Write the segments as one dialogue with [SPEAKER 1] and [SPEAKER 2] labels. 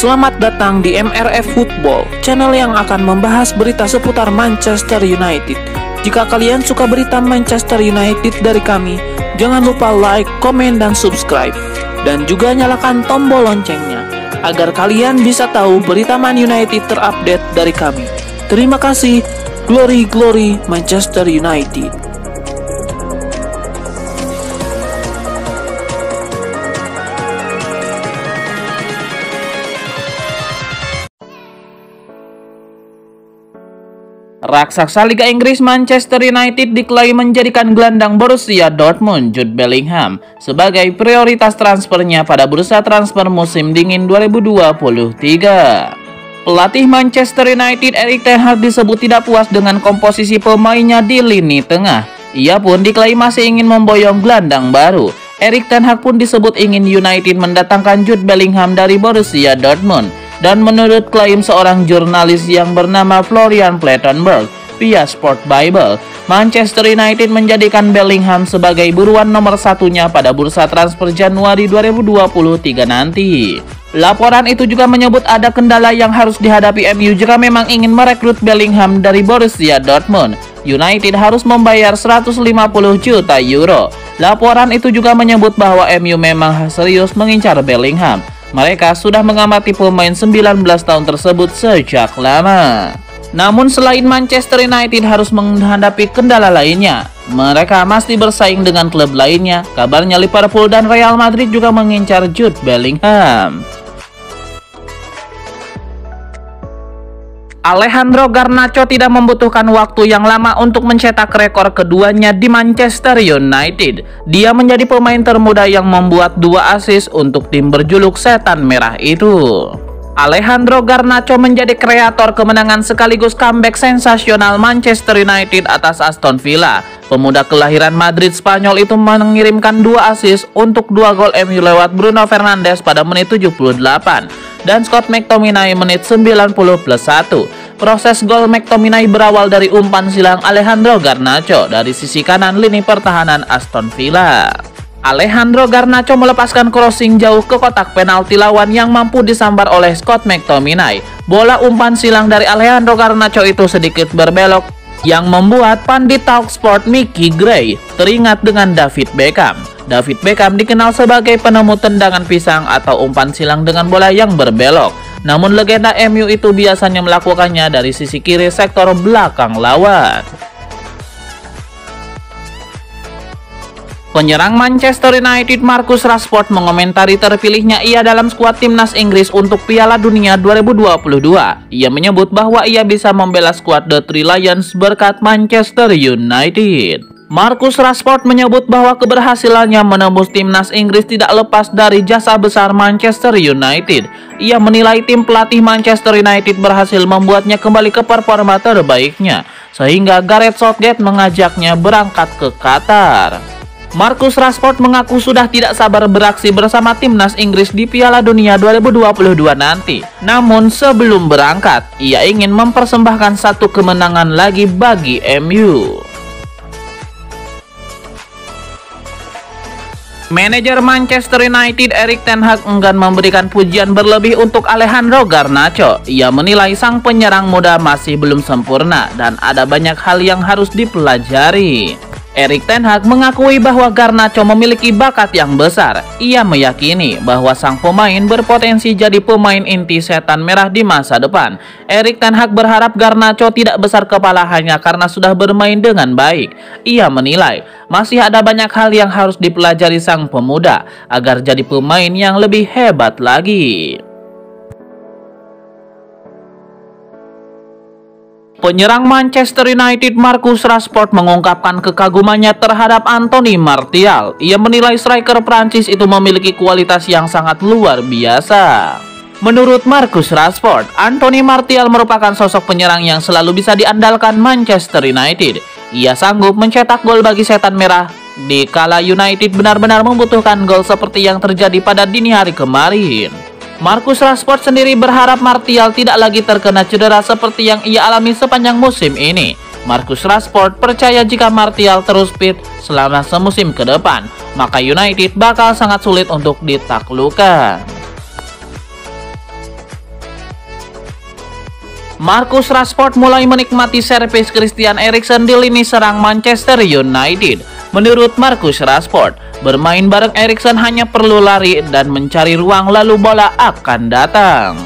[SPEAKER 1] Selamat datang di MRF Football, channel yang akan membahas berita seputar Manchester United. Jika kalian suka berita Manchester United dari kami, jangan lupa like, komen, dan subscribe. Dan juga nyalakan tombol loncengnya, agar kalian bisa tahu berita Man United terupdate dari kami. Terima kasih, Glory Glory Manchester United. Raksasa Liga Inggris Manchester United diklaim menjadikan gelandang Borussia Dortmund Jude Bellingham sebagai prioritas transfernya pada bursa transfer musim dingin 2023. Pelatih Manchester United Erik ten Hag disebut tidak puas dengan komposisi pemainnya di lini tengah. Ia pun diklaim masih ingin memboyong gelandang baru. Erik ten Hag pun disebut ingin United mendatangkan Jude Bellingham dari Borussia Dortmund. Dan menurut klaim seorang jurnalis yang bernama Florian Plettenberg via Sport Bible, Manchester United menjadikan Bellingham sebagai buruan nomor satunya pada bursa transfer Januari 2023 nanti. Laporan itu juga menyebut ada kendala yang harus dihadapi MU jika memang ingin merekrut Bellingham dari Borussia Dortmund. United harus membayar 150 juta euro. Laporan itu juga menyebut bahwa MU memang serius mengincar Bellingham. Mereka sudah mengamati pemain 19 tahun tersebut sejak lama. Namun selain Manchester United harus menghadapi kendala lainnya, mereka masih bersaing dengan klub lainnya. Kabarnya Liverpool dan Real Madrid juga mengincar Jude Bellingham. Alejandro Garnacho tidak membutuhkan waktu yang lama untuk mencetak rekor keduanya di Manchester United. Dia menjadi pemain termuda yang membuat 2 assist untuk tim berjuluk Setan Merah itu. Alejandro Garnacho menjadi kreator kemenangan sekaligus comeback sensasional Manchester United atas Aston Villa. Pemuda kelahiran Madrid Spanyol itu mengirimkan 2 assist untuk 2 gol MU lewat Bruno Fernandes pada menit 78 dan Scott McTominay menit 90+1. Proses gol McTominay berawal dari umpan silang Alejandro Garnacho dari sisi kanan lini pertahanan Aston Villa. Alejandro Garnacho melepaskan crossing jauh ke kotak penalti lawan yang mampu disambar oleh Scott McTominay. Bola umpan silang dari Alejandro Garnacho itu sedikit berbelok yang membuat pandit Talksport Mickey Gray teringat dengan David Beckham. David Beckham dikenal sebagai penemu tendangan pisang atau umpan silang dengan bola yang berbelok. Namun legenda MU itu biasanya melakukannya dari sisi kiri sektor belakang lawan. Penyerang Manchester United Marcus Rashford mengomentari terpilihnya ia dalam skuad timnas Inggris untuk Piala Dunia 2022. Ia menyebut bahwa ia bisa membela skuad The Three Lions berkat Manchester United. Marcus Rashford menyebut bahwa keberhasilannya menembus timnas Inggris tidak lepas dari jasa besar Manchester United. Ia menilai tim pelatih Manchester United berhasil membuatnya kembali ke performa terbaiknya, sehingga Gareth Southgate mengajaknya berangkat ke Qatar. Marcus Rashford mengaku sudah tidak sabar beraksi bersama timnas Inggris di Piala Dunia 2022 nanti. Namun sebelum berangkat, ia ingin mempersembahkan satu kemenangan lagi bagi MU. Manajer Manchester United Erik ten Hag enggan memberikan pujian berlebih untuk Alejandro Garnacho. Ia menilai sang penyerang muda masih belum sempurna dan ada banyak hal yang harus dipelajari. Erik ten Hag mengakui bahwa Garnacho memiliki bakat yang besar. Ia meyakini bahwa sang pemain berpotensi jadi pemain inti Setan Merah di masa depan. Erik ten Hag berharap Garnacho tidak besar kepala hanya karena sudah bermain dengan baik. Ia menilai masih ada banyak hal yang harus dipelajari sang pemuda agar jadi pemain yang lebih hebat lagi. Penyerang Manchester United Marcus Rashford mengungkapkan kekagumannya terhadap Anthony Martial. Ia menilai striker Prancis itu memiliki kualitas yang sangat luar biasa. Menurut Marcus Rashford, Anthony Martial merupakan sosok penyerang yang selalu bisa diandalkan Manchester United. Ia sanggup mencetak gol bagi Setan Merah di kala United benar-benar membutuhkan gol seperti yang terjadi pada dini hari kemarin. Marcus Rashford sendiri berharap Martial tidak lagi terkena cedera seperti yang ia alami sepanjang musim ini. Marcus Rashford percaya jika Martial terus fit selama semusim ke depan, maka United bakal sangat sulit untuk ditaklukkan. Marcus Rashford mulai menikmati servis Christian Eriksen di lini serang Manchester United. Menurut Marcus Rashford, bermain bareng Eriksen hanya perlu lari dan mencari ruang lalu bola akan datang.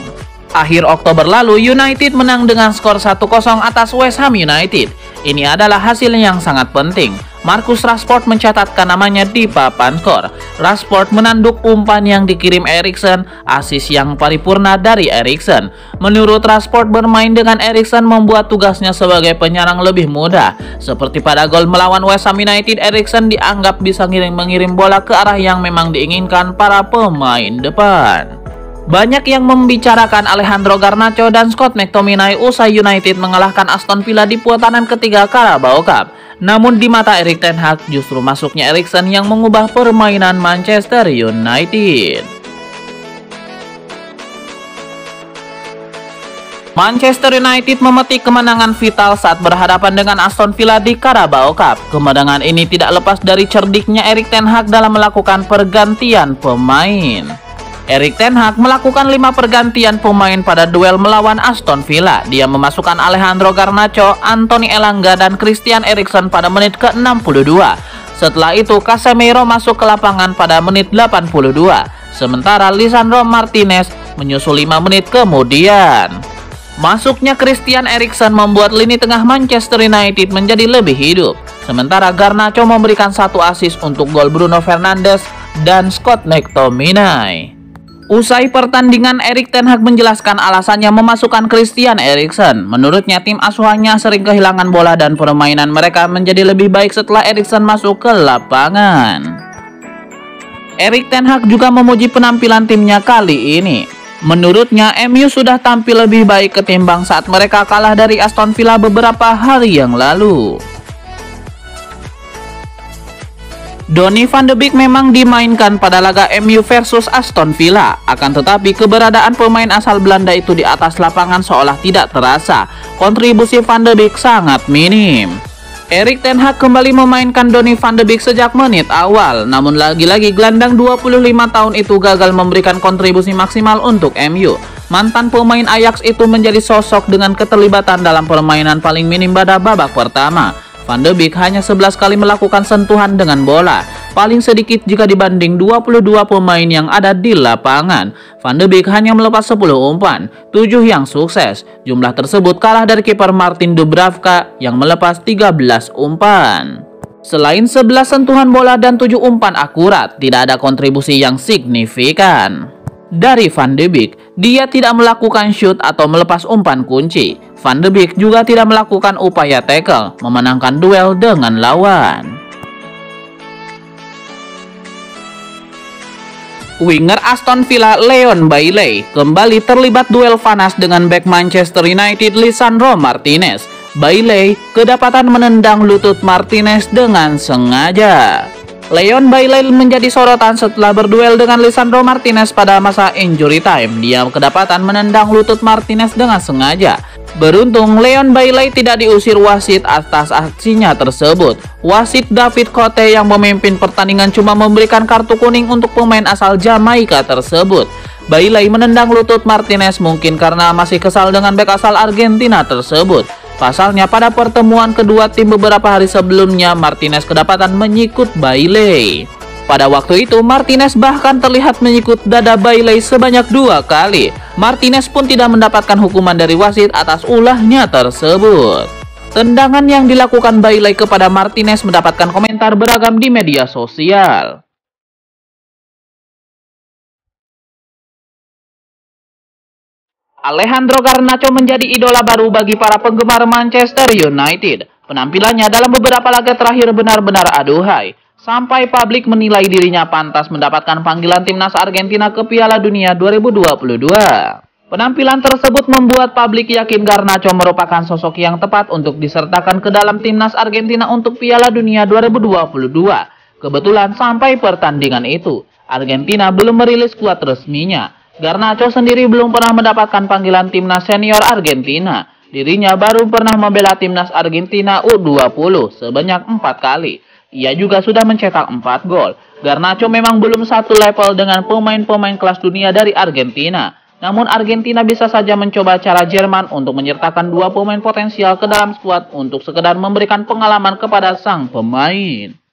[SPEAKER 1] Akhir Oktober lalu, United menang dengan skor 1-0 atas West Ham United. Ini adalah hasil yang sangat penting. Marcus Rashford mencatatkan namanya di papan skor. Rashford menanduk umpan yang dikirim Eriksen, assist yang paripurna dari Eriksen. Menurut Rashford, bermain dengan Eriksen membuat tugasnya sebagai penyerang lebih mudah. Seperti pada gol melawan West Ham United, Eriksen dianggap bisa mengirim bola ke arah yang memang diinginkan para pemain depan. Banyak yang membicarakan Alejandro Garnacho dan Scott McTominay usai United mengalahkan Aston Villa di putaran ketiga Carabao Cup. Namun di mata Erik ten Hag, justru masuknya Eriksen yang mengubah permainan Manchester United. Manchester United memetik kemenangan vital saat berhadapan dengan Aston Villa di Carabao Cup. Kemenangan ini tidak lepas dari cerdiknya Erik ten Hag dalam melakukan pergantian pemain. Erik ten Hag melakukan 5 pergantian pemain pada duel melawan Aston Villa. Dia memasukkan Alejandro Garnacho, Anthony Elanga, dan Christian Eriksen pada menit ke-62. Setelah itu, Casemiro masuk ke lapangan pada menit 82. Sementara Lisandro Martinez menyusul 5 menit kemudian. Masuknya Christian Eriksen membuat lini tengah Manchester United menjadi lebih hidup. Sementara Garnacho memberikan 1 assist untuk gol Bruno Fernandes dan Scott McTominay. Usai pertandingan, Erik ten Hag menjelaskan alasannya memasukkan Christian Eriksen. Menurutnya, tim asuhannya sering kehilangan bola dan permainan mereka menjadi lebih baik setelah Eriksen masuk ke lapangan. Erik ten Hag juga memuji penampilan timnya kali ini. Menurutnya, MU sudah tampil lebih baik ketimbang saat mereka kalah dari Aston Villa beberapa hari yang lalu. Donny van de Beek memang dimainkan pada laga MU versus Aston Villa. Akan tetapi keberadaan pemain asal Belanda itu di atas lapangan seolah tidak terasa. Kontribusi van de Beek sangat minim. Erik ten Hag kembali memainkan Donny van de Beek sejak menit awal. Namun lagi-lagi gelandang 25 tahun itu gagal memberikan kontribusi maksimal untuk MU. Mantan pemain Ajax itu menjadi sosok dengan keterlibatan dalam permainan paling minim pada babak pertama. Van de Beek hanya 11 kali melakukan sentuhan dengan bola, paling sedikit jika dibanding 22 pemain yang ada di lapangan. Van de Beek hanya melepas 10 umpan, 7 yang sukses. Jumlah tersebut kalah dari kiper Martin Dubravka yang melepas 13 umpan. Selain 11 sentuhan bola dan 7 umpan akurat, tidak ada kontribusi yang signifikan dari Van de Beek. Dia tidak melakukan shoot atau melepas umpan kunci. Van de Beek juga tidak melakukan upaya tackle, memenangkan duel dengan lawan. Winger Aston Villa Leon Bailey kembali terlibat duel panas dengan bek Manchester United Lisandro Martinez. Bailey kedapatan menendang lutut Martinez dengan sengaja. Leon Bailey menjadi sorotan setelah berduel dengan Lisandro Martinez pada masa injury time. Dia kedapatan menendang lutut Martinez dengan sengaja. Beruntung, Leon Bailey tidak diusir wasit atas aksinya tersebut. Wasit David Cote yang memimpin pertandingan cuma memberikan kartu kuning untuk pemain asal Jamaika tersebut. Bailey menendang lutut Martinez mungkin karena masih kesal dengan bek asal Argentina tersebut. Pasalnya, pada pertemuan kedua tim beberapa hari sebelumnya, Martinez kedapatan menyikut Bailey. Pada waktu itu, Martinez bahkan terlihat menyikut dada Bailey sebanyak 2 kali. Martinez pun tidak mendapatkan hukuman dari wasit atas ulahnya tersebut. Tendangan yang dilakukan Bailey kepada Martinez mendapatkan komentar beragam di media sosial. Alejandro Garnacho menjadi idola baru bagi para penggemar Manchester United. Penampilannya dalam beberapa laga terakhir benar-benar aduhai, sampai publik menilai dirinya pantas mendapatkan panggilan timnas Argentina ke Piala Dunia 2022. Penampilan tersebut membuat publik yakin Garnacho merupakan sosok yang tepat untuk disertakan ke dalam timnas Argentina untuk Piala Dunia 2022. Kebetulan sampai pertandingan itu, Argentina belum merilis skuad resminya. Garnacho sendiri belum pernah mendapatkan panggilan timnas senior Argentina. Dirinya baru pernah membela timnas Argentina U20 sebanyak 4 kali. Ia juga sudah mencetak 4 gol. Garnacho memang belum satu level dengan pemain-pemain kelas dunia dari Argentina. Namun Argentina bisa saja mencoba cara Jerman untuk menyertakan dua pemain potensial ke dalam skuad untuk sekedar memberikan pengalaman kepada sang pemain.